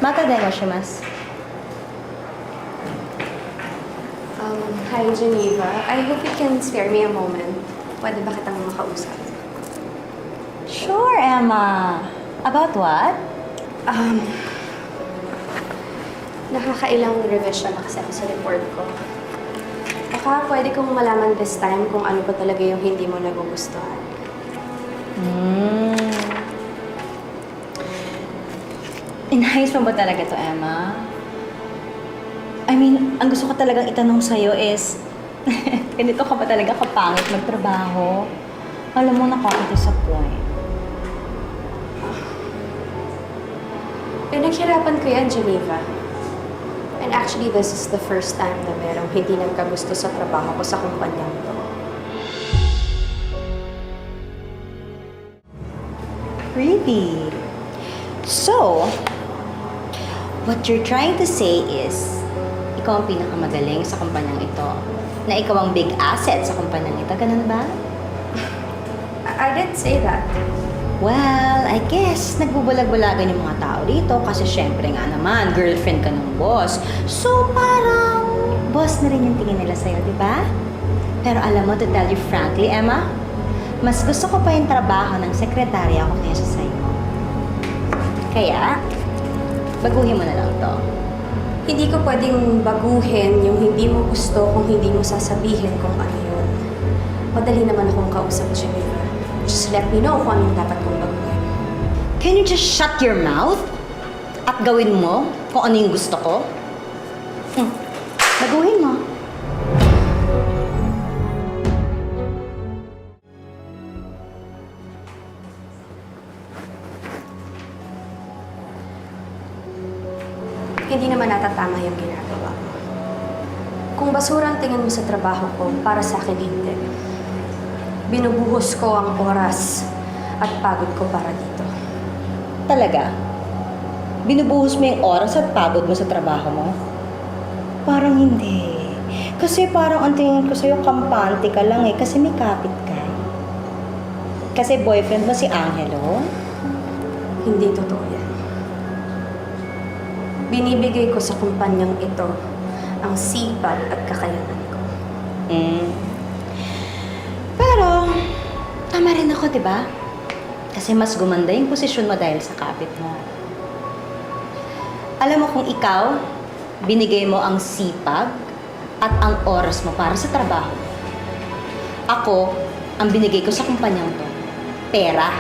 また電話します。Hi, Geneva. I hope you can spare me a moment. Pwede ba kitang makausap? Sure, Emma. About what? Nakakailang revision na kasi ako sa report ko. Baka pwede kong malaman this time kung ano pa talaga yung hindi mo nagugustuhan. Inayos mo ba talaga to, Emma? I mean, ang gusto ko talagang itanong sa'yo is, ganito ka ba talaga kapangit magtrabaho? Alam mo, nakaka-disappoint. Pinaghirapan ko yan, Geneva. And actually, this is the first time na merong hindi nagkagusto sa trabaho ko sa kumpanyang to. Really? So, what you're trying to say is, ikaw ang pinakamagaling sa kumpanyang ito. Na ikaw ang big asset sa kumpanyang ito. Ganun ba? I didn't say that. Well, I guess nagbubulag-bulagan yung mga tao dito kasi syempre nga naman, girlfriend ka ng boss. So, parang boss na rin yung tingin nila sa'yo, di ba? Pero alam mo, to tell you frankly, Emma, mas gusto ko pa yung trabaho ng sekretarya ko kaysa sa'yo. Kaya, baguhin mo na lang to. Hindi ko pwedeng baguhin yung hindi mo gusto kung hindi mo sasabihin kung ano yun. Madali naman akong kausap, Geneva. Just let me know kung anong dapat kong baguhin. Can you just shut your mouth? At gawin mo kung ano yung gusto ko? Baguhin mo. Hindi naman natatama yung ginagawa mo. Kung basura ang tingin mo sa trabaho ko, para sa akin hindi. Binubuhos ko ang oras at pagod ko para dito. Talaga? Binubuhos mo yung oras at pagod mo sa trabaho mo? Parang hindi. Kasi parang ang tingin ko sa'yo, kampante ka lang eh, kasi may kapit ka. Kasi boyfriend mo si Angelo? Hindi totoo yan. Binibigay ko sa kumpanyang ito ang sipag at kakayanan ko. Pero, tama rin ako, di ba? Kasi mas gumanda yung posisyon mo dahil sa kapit mo. Alam mo kung ikaw, binigay mo ang sipag at ang oras mo para sa trabaho. Ako, ang binigay ko sa kumpanyang to, pera.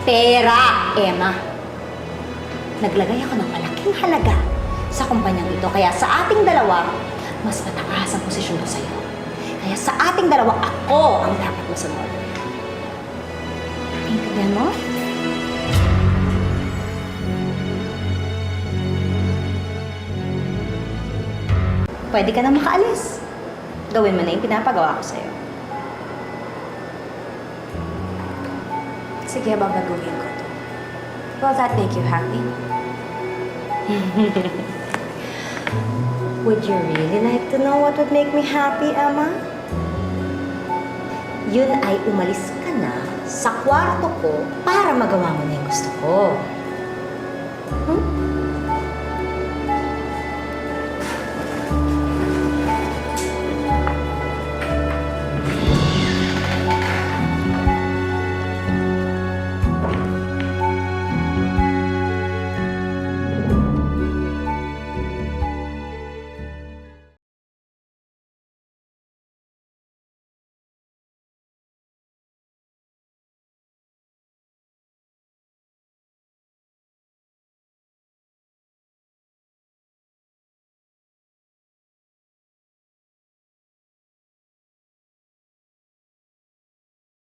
Pera, Emma. Naglagay ako ng malaking halaga sa kumpanyang ito. Kaya sa ating dalawa, mas mataas ang posisyon ko sa'yo. Kaya sa ating dalawa, ako ang dapat masunod. Naintindihan mo? Pwede ka na makaalis. Gawin mo na yung pinapagawa ko sa'yo. Sige, babaguhin ko to. Will that make you happy? Would you really like to know what would make me happy, Emma? Yun ay umalis ka na sa kwarto ko para magawa mo na yung gusto ko.